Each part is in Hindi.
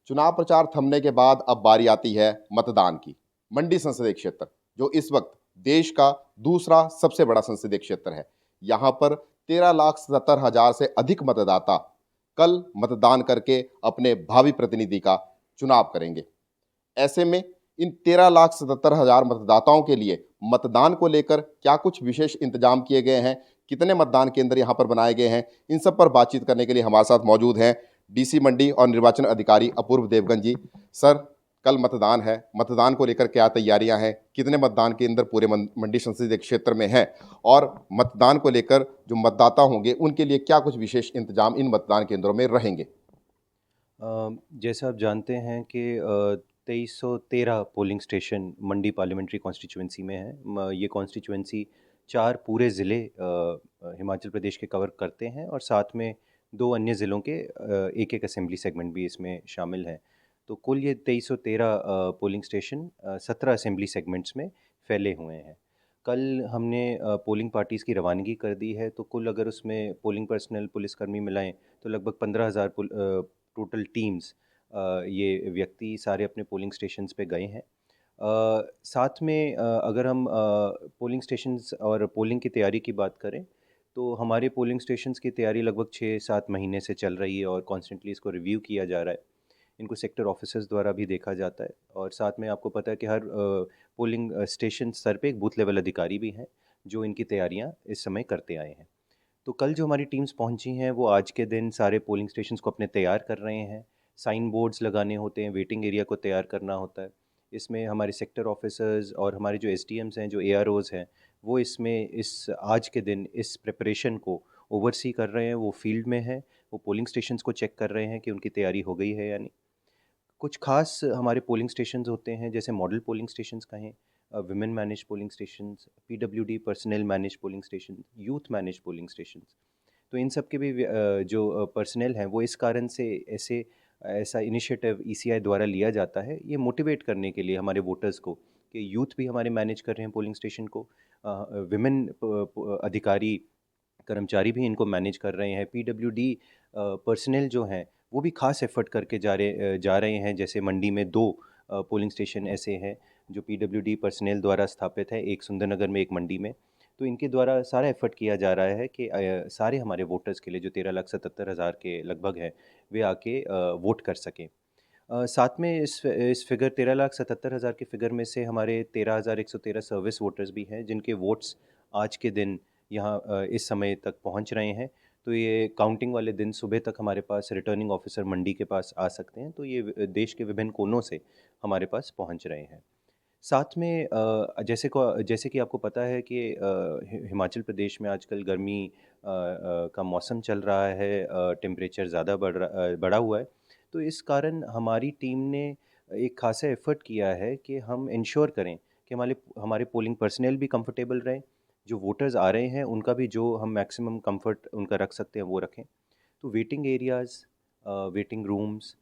चुनाव प्रचार थमने के बाद अब बारी आती है मतदान की। मंडी संसदीय क्षेत्र, जो इस वक्त देश का दूसरा सबसे बड़ा संसदीय क्षेत्र है, यहाँ पर 13,70,000 से अधिक मतदाता कल मतदान करके अपने भावी प्रतिनिधि का चुनाव करेंगे। ऐसे में इन 13,77,000 मतदाताओं के लिए मतदान को लेकर क्या कुछ विशेष इंतजाम किए गए हैं, कितने मतदान केंद्र यहाँ पर बनाए गए हैं, इन सब पर बातचीत करने के लिए हमारे साथ मौजूद हैं डीसी मंडी और निर्वाचन अधिकारी अपूर्व देवगन जी। सर, कल मतदान है, मतदान को लेकर क्या तैयारियां हैं, कितने मतदान केंद्र पूरे मंडी संसदीय क्षेत्र में हैं और मतदान को लेकर जो मतदाता होंगे उनके लिए क्या कुछ विशेष इंतजाम इन मतदान केंद्रों में रहेंगे? जैसा आप जानते हैं कि 2313 पोलिंग स्टेशन मंडी पार्लियामेंट्री कॉन्स्टिट्यूंसी में है। ये कॉन्स्टिट्यूंसी 4 पूरे ज़िले हिमाचल प्रदेश के कवर करते हैं और साथ में 2 अन्य ज़िलों के एक-एक असेंबली सेगमेंट भी इसमें शामिल हैं। तो कुल ये 2313 पोलिंग स्टेशन 17 असेंबली सेगमेंट्स में फैले हुए हैं। कल हमने पोलिंग पार्टीज़ की रवानगी कर दी है, तो कुल अगर उसमें पोलिंग पर्सनल, पुलिसकर्मी मिलाएँ तो लगभग 15,000 टोटल टीम्स ये व्यक्ति सारे अपने पोलिंग स्टेशंस पे गए हैं। साथ में अगर हम पोलिंग स्टेशंस और पोलिंग की तैयारी की बात करें, तो हमारे पोलिंग स्टेशंस की तैयारी लगभग 6-7 महीने से चल रही है और कॉन्स्टेंटली इसको रिव्यू किया जा रहा है। इनको सेक्टर ऑफिसर्स द्वारा भी देखा जाता है और साथ में आपको पता है कि हर पोलिंग स्टेशन स्तर पे एक बूथ लेवल अधिकारी भी हैं, जो इनकी तैयारियाँ इस समय करते आए हैं। तो कल जो हमारी टीम्स पहुंची हैं वो आज के दिन सारे पोलिंग स्टेशंस को अपने तैयार कर रहे हैं। साइन बोर्ड्स लगाने होते हैं, वेटिंग एरिया को तैयार करना होता है। इसमें हमारे सेक्टर ऑफिसर्स और हमारे जो एसडीएम्स हैं, जो एआरओज हैं, वो इसमें इस आज के दिन इस प्रिपरेशन को ओवरसी कर रहे हैं। वो फील्ड में हैं, वो पोलिंग स्टेशंस को चेक कर रहे हैं कि उनकी तैयारी हो गई है या नहीं। कुछ खास हमारे पोलिंग स्टेशंस होते हैं, जैसे मॉडल पोलिंग स्टेशंस कहें, women manage polling stations, PWD personal manage polling station, youth manage polling stations. तो इन सब के भी जो पर्सनल हैं वो इस कारण से ऐसा इनिशिएटिव ईसीआई द्वारा लिया जाता है, ये मोटिवेट करने के लिए हमारे वोटर्स को कि यूथ भी हमारे मैनेज कर रहे हैं पोलिंग स्टेशन को। विमेन अधिकारी कर्मचारी भी इनको मैनेज कर रहे हैं। पीडब्ल्यूडी पर्सनल जो हैं वो भी खास एफर्ट करके जा रहे हैं। जैसे मंडी में 2 पोलिंग स्टेशन ऐसे हैं जो पीडब्ल्यूडी पर्सनल द्वारा स्थापित है, एक सुंदरनगर में, एक मंडी में। तो इनके द्वारा सारा एफर्ट किया जा रहा है कि सारे हमारे वोटर्स के लिए जो 13,77,000 के लगभग हैं, वे आके वोट कर सकें। साथ में इस फिगर 13,77,000 के फिगर में से हमारे 13,113 सर्विस वोटर्स भी हैं, जिनके वोट्स आज के दिन यहाँ इस समय तक पहुँच रहे हैं। तो ये काउंटिंग वाले दिन सुबह तक हमारे पास रिटर्निंग ऑफिसर मंडी के पास आ सकते हैं, तो ये देश के विभिन्न कोनों से हमारे पास पहुँच रहे हैं। साथ में जैसे कि आपको पता है कि हिमाचल प्रदेश में आजकल गर्मी का मौसम चल रहा है, टेम्परेचर ज़्यादा बढ़ा हुआ है। तो इस कारण हमारी टीम ने एक खासा एफ़र्ट किया है कि हम इंश्योर करें कि हमारे हमारे पोलिंग पर्सनल भी कंफर्टेबल रहें, जो वोटर्स आ रहे हैं उनका भी जो हम मैक्सिमम कंफर्ट उनका रख सकते हैं वो रखें। तो waiting areas, waiting rooms,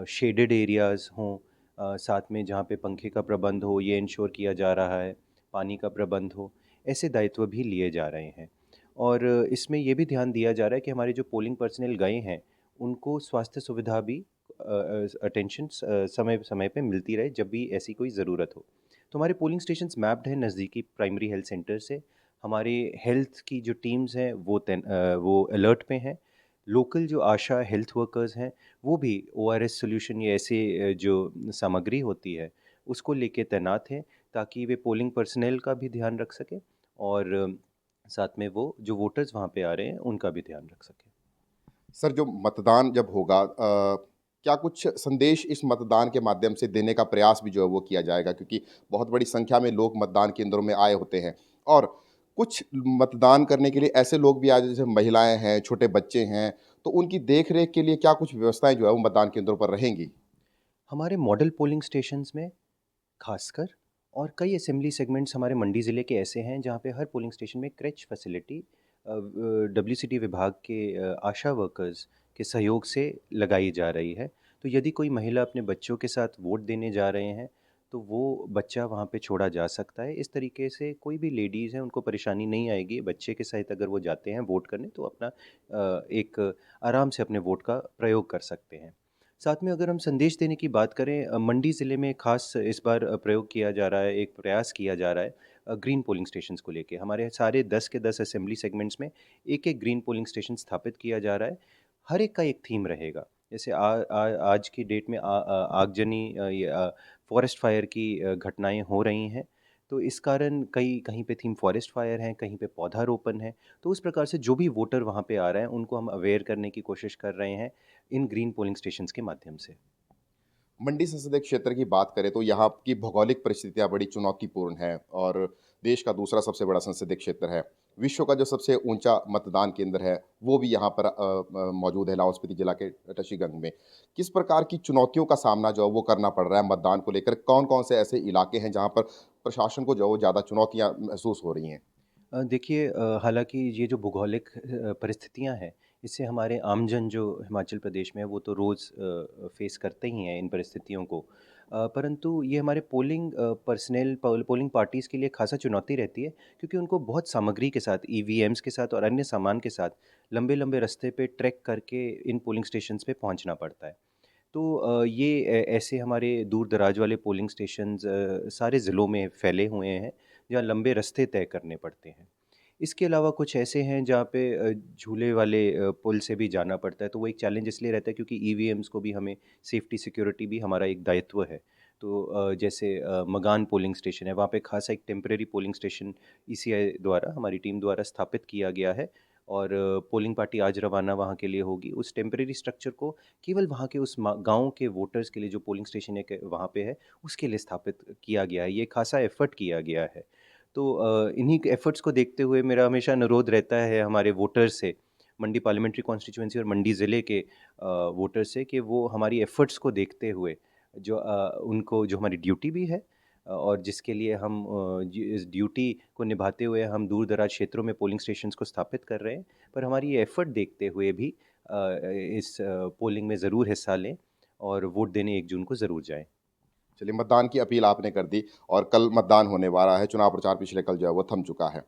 shaded areas हों, साथ में जहाँ पे पंखे का प्रबंध हो ये इंश्योर किया जा रहा है, पानी का प्रबंध हो, ऐसे दायित्व भी लिए जा रहे हैं। और इसमें ये भी ध्यान दिया जा रहा है कि हमारे जो पोलिंग पर्सनल गए हैं, उनको स्वास्थ्य सुविधा भी अटेंशन समय समय पे मिलती रहे जब भी ऐसी कोई ज़रूरत हो। तो हमारे पोलिंग स्टेशंस मैप्ड हैं नज़दीकी प्राइमरी हेल्थ सेंटर से। हमारे हेल्थ की जो टीम्स हैं वो अलर्ट पे हैं। लोकल जो आशा हेल्थ वर्कर्स हैं, वो भी ओआरएस सॉल्यूशन या ऐसे जो सामग्री होती है, उसको लेके तैनात हैं, ताकि वे पोलिंग पर्सनल का भी ध्यान रख सकें और साथ में वो जो वोटर्स वहाँ पे आ रहे हैं, उनका भी ध्यान रख सकें। सर, जो मतदान जब होगा, क्या कुछ संदेश इस मतदान के माध्यम से देने का प्रयास भी जो है वो किया जाएगा? क्योंकि बहुत बड़ी संख्या में लोग मतदान केंद्रों में आए होते हैं और कुछ मतदान करने के लिए ऐसे लोग भी आए, जैसे महिलाएं हैं, छोटे बच्चे हैं, तो उनकी देख रेख के लिए क्या कुछ व्यवस्थाएं जो है वो मतदान केंद्रों पर रहेंगी? हमारे मॉडल पोलिंग स्टेशंस में खासकर और कई असेंबली सेगमेंट्स हमारे मंडी ज़िले के ऐसे हैं जहाँ पे हर पोलिंग स्टेशन में क्रेच फैसिलिटी डब्ल्यूसीडी विभाग के आशा वर्कर्स के सहयोग से लगाई जा रही है। तो यदि कोई महिला अपने बच्चों के साथ वोट देने जा रहे हैं, तो वो बच्चा वहाँ पे छोड़ा जा सकता है। इस तरीके से कोई भी लेडीज़ हैं उनको परेशानी नहीं आएगी। बच्चे के सहित अगर वो जाते हैं वोट करने, तो अपना एक आराम से अपने वोट का प्रयोग कर सकते हैं। साथ में अगर हम संदेश देने की बात करें, मंडी ज़िले में ख़ास इस बार प्रयोग किया जा रहा है, एक प्रयास किया जा रहा है ग्रीन पोलिंग स्टेशंस को लेके। हमारे सारे 10 के 10 असेंबली सेगमेंट्स में एक-एक ग्रीन पोलिंग स्टेशन स्थापित किया जा रहा है। हर एक का एक थीम रहेगा। जैसे आज की डेट में आगजनी फ़ॉरेस्ट फायर की घटनाएँ हो रही हैं, तो इस कारण कहीं पे थीम फ़ॉरेस्ट फायर है, कहीं पे पौधारोपण है। तो उस प्रकार से जो भी वोटर वहाँ पे आ रहे हैं, उनको हम अवेयर करने की कोशिश कर रहे हैं इन ग्रीन पोलिंग स्टेशंस के माध्यम से। मंडी संसदीय क्षेत्र की बात करें तो यहाँ की भौगोलिक परिस्थितियाँ बड़ी चुनौतीपूर्ण हैं और देश का दूसरा सबसे बड़ा संसदीय क्षेत्र है। विश्व का जो सबसे ऊंचा मतदान केंद्र है वो भी यहाँ पर मौजूद है लाहौल स्पीति जिला के टशीगंज में। किस प्रकार की चुनौतियों का सामना जो है वो करना पड़ रहा है मतदान को लेकर? कौन-कौन से ऐसे इलाके हैं जहाँ पर प्रशासन को जो है वो ज़्यादा चुनौतियाँ महसूस हो रही हैं? देखिए, हालाँकि ये जो भौगोलिक परिस्थितियाँ हैं, इससे हमारे आमजन जो हिमाचल प्रदेश में है, वो तो रोज़ फ़ेस करते ही हैं इन परिस्थितियों को। परंतु ये हमारे पोलिंग पार्टीज़ के लिए ख़ासा चुनौती रहती है, क्योंकि उनको बहुत सामग्री के साथ, ईवीएम्स के साथ और अन्य सामान के साथ लंबे-लंबे रास्ते पे ट्रैक करके इन पोलिंग स्टेशंस पे पहुँचना पड़ता है। तो ये ऐसे हमारे दूर-दराज वाले पोलिंग स्टेशंस सारे ज़िलों में फैले हुए हैं, जहाँ लंबे रास्ते तय करने पड़ते हैं। इसके अलावा कुछ ऐसे हैं जहाँ पे झूले वाले पुल से भी जाना पड़ता है, तो वो एक चैलेंज इसलिए रहता है क्योंकि ईवीएम्स को भी हमें सेफ्टी सिक्योरिटी भी हमारा एक दायित्व है। तो जैसे मगान पोलिंग स्टेशन है, वहाँ पे ख़ासा एक टेम्परेरी पोलिंग स्टेशन ईसीआई द्वारा, हमारी टीम द्वारा स्थापित किया गया है और पोलिंग पार्टी आज रवाना वहाँ के लिए होगी। उस टेम्परेरी स्ट्रक्चर को केवल वहाँ के उस गाँव के वोटर्स के लिए, जो पोलिंग स्टेशन है वहाँ पे है, उसके लिए स्थापित किया गया है। ये खासा एफर्ट किया गया है। तो इन्हीं के एफर्ट्स को देखते हुए मेरा हमेशा अनुरोध रहता है हमारे वोटर्स से, मंडी पार्लियामेंट्री कॉन्स्टिट्यूएंसी और मंडी ज़िले के वोटर्स से, कि वो हमारी एफर्ट्स को देखते हुए जो उनको जो हमारी ड्यूटी भी है और जिसके लिए हम इस ड्यूटी को निभाते हुए हम दूर दराज क्षेत्रों में पोलिंग स्टेशंस को स्थापित कर रहे हैं, पर हमारी ये एफर्ट देखते हुए भी इस पोलिंग में ज़रूर हिस्सा लें और वोट देने 1 जून को ज़रूर जाएँ। चलिए, मतदान की अपील आपने कर दी और कल मतदान होने वाला है, चुनाव प्रचार पिछले कल जो है वो थम चुका है।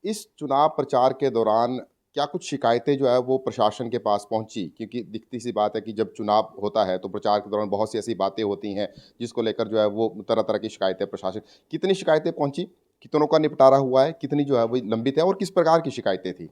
इस चुनाव प्रचार के दौरान क्या कुछ शिकायतें जो है वो प्रशासन के पास पहुँची? क्योंकि दिखती सी बात है कि जब चुनाव होता है तो प्रचार के दौरान बहुत सी ऐसी बातें होती हैं जिसको लेकर जो है वो तरह-तरह की शिकायतें प्रशासन कितनी शिकायतें पहुँची? कितनों का निपटारा हुआ है? कितनी जो है वो लंबित है और किस प्रकार की शिकायतें थी?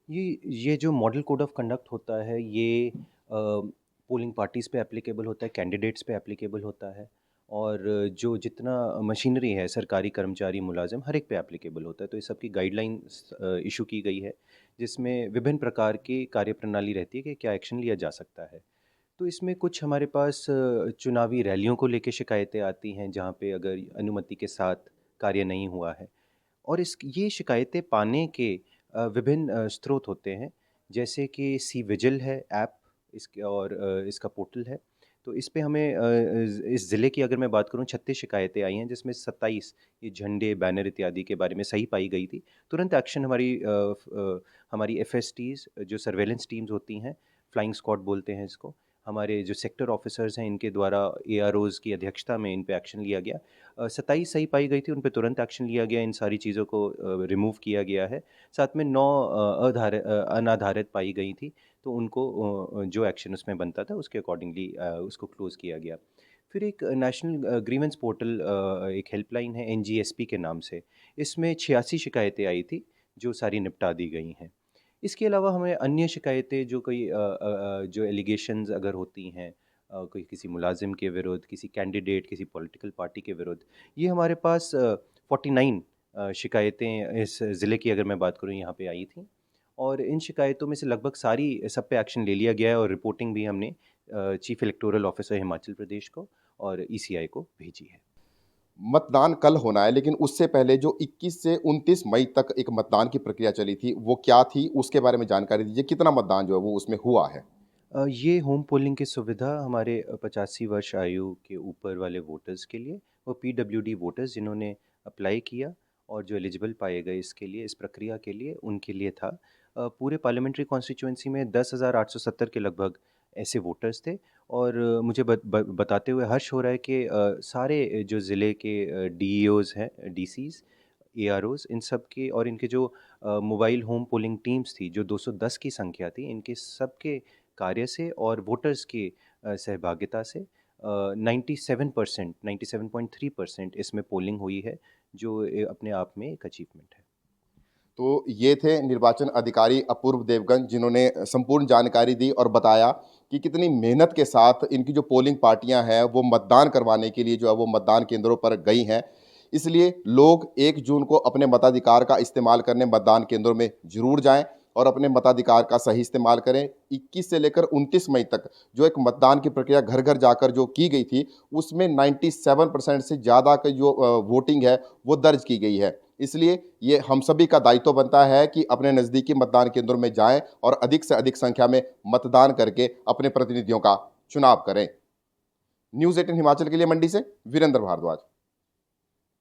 ये जो मॉडल कोड ऑफ कंडक्ट होता है, ये पोलिंग पार्टीज़ पे एप्लीकेबल होता है, कैंडिडेट्स पे एप्लीकेबल होता है और जो जितना मशीनरी है, सरकारी कर्मचारी, मुलाज़िम, हर एक पे एप्लीकेबल होता है। तो इस सब की गाइडलाइंस इश्यू की गई है, जिसमें विभिन्न प्रकार की कार्यप्रणाली रहती है कि क्या एक्शन लिया जा सकता है। तो इसमें कुछ हमारे पास चुनावी रैलियों को लेके शिकायतें आती हैं, जहाँ पे अगर अनुमति के साथ कार्य नहीं हुआ है। और इस ये शिकायतें पाने के विभिन्न स्रोत होते हैं, जैसे कि सी विजिल है ऐप, इसके और इसका पोर्टल है। तो इस पे हमें इस ज़िले की अगर मैं बात करूँ, 36 शिकायतें आई हैं, जिसमें 27 ये झंडे, बैनर इत्यादि के बारे में सही पाई गई थी। तुरंत एक्शन हमारी एफएसटीज़, जो सर्वेलेंस टीम्स होती हैं, फ्लाइंग स्क्वाड बोलते हैं इसको, हमारे जो सेक्टर ऑफिसर्स हैं, इनके द्वारा एआरओज़ की अध्यक्षता में इन पे एक्शन लिया गया। 27 सही पाई गई थी, उन पे तुरंत एक्शन लिया गया, इन सारी चीज़ों को रिमूव किया गया है। साथ में 9 अनाधारित पाई गई थी, तो उनको जो एक्शन उसमें बनता था उसके अकॉर्डिंगली उसको क्लोज़ किया गया। फिर एक नेशनल ग्रीवेंस पोर्टल, एक हेल्पलाइन है एनजीएसपी के नाम से, इसमें 86 शिकायतें आई थी, जो सारी निपटा दी गई हैं। इसके अलावा हमें अन्य शिकायतें जो कोई जो एलिगेशंस अगर होती हैं, कोई किसी मुलाज़िम के विरुद्ध, किसी कैंडिडेट, किसी पॉलिटिकल पार्टी के विरुद्ध, ये हमारे पास 49 शिकायतें इस ज़िले की अगर मैं बात करूँ यहाँ पे आई थी और इन शिकायतों में से लगभग सारी सब पे एक्शन ले लिया गया है और रिपोर्टिंग भी हमने chief electoral officer Himachal Pradesh को और ईसीआई को भेजी है। मतदान कल होना है, लेकिन उससे पहले जो 21 से 29 मई तक एक मतदान की प्रक्रिया चली थी, वो क्या थी? उसके बारे में जानकारी दीजिए। कितना मतदान जो है वो उसमें हुआ है? ये होम पोलिंग की सुविधा हमारे 85 वर्ष आयु के ऊपर वाले वोटर्स के लिए, वो पीडब्ल्यूडी वोटर्स जिन्होंने अप्लाई किया और जो एलिजिबल पाए गए इसके लिए, इस प्रक्रिया के लिए, उनके लिए था। पूरे पार्लियामेंट्री कॉन्स्टिट्यूएंसी में 10,870 के लगभग ऐसे वोटर्स थे और मुझे बताते हुए हर्ष हो रहा है कि सारे जो ज़िले के डीईओज़ हैं, डीसीज़, एआरओज़, इन सब के और इनके जो मोबाइल होम पोलिंग टीम्स थी, जो 210 की संख्या थी, इनके सबके कार्य से और वोटर्स के सहभागिता से 97% 97.3% इसमें पोलिंग हुई है, जो अपने आप में एक अचीवमेंट है। तो ये थे निर्वाचन अधिकारी अपूर्व देवगन, जिन्होंने संपूर्ण जानकारी दी और बताया कि कितनी मेहनत के साथ इनकी जो पोलिंग पार्टियां हैं वो मतदान करवाने के लिए जो है वो मतदान केंद्रों पर गई हैं। इसलिए लोग 1 जून को अपने मताधिकार का इस्तेमाल करने मतदान केंद्रों में ज़रूर जाएं और अपने मताधिकार का सही इस्तेमाल करें। 21 से लेकर 29 मई तक जो एक मतदान की प्रक्रिया घर घर जाकर जो की गई थी, उसमें 97% से ज़्यादा की जो वोटिंग है वो दर्ज की गई है। इसलिए ये हम सभी का दायित्व बनता है कि अपने नज़दीकी मतदान केंद्रों में जाएं और अधिक से अधिक संख्या में मतदान करके अपने प्रतिनिधियों का चुनाव करें। न्यूज़ 18 हिमाचल के लिए मंडी से वीरेंद्र भारद्वाज।